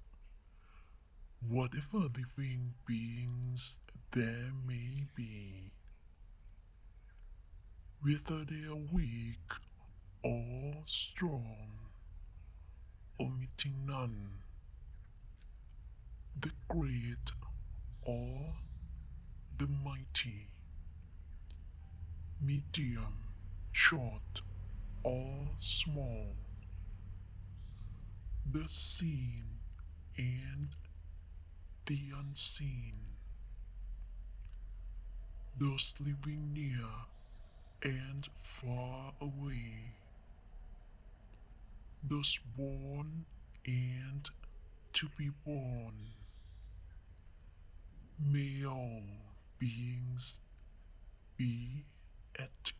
whatever living beings there may be, whether they are weak or strong, omitting none, the great or the mighty, medium, short or small, the seen and the unseen, those living near and far away, those born and to be born. May all beings be at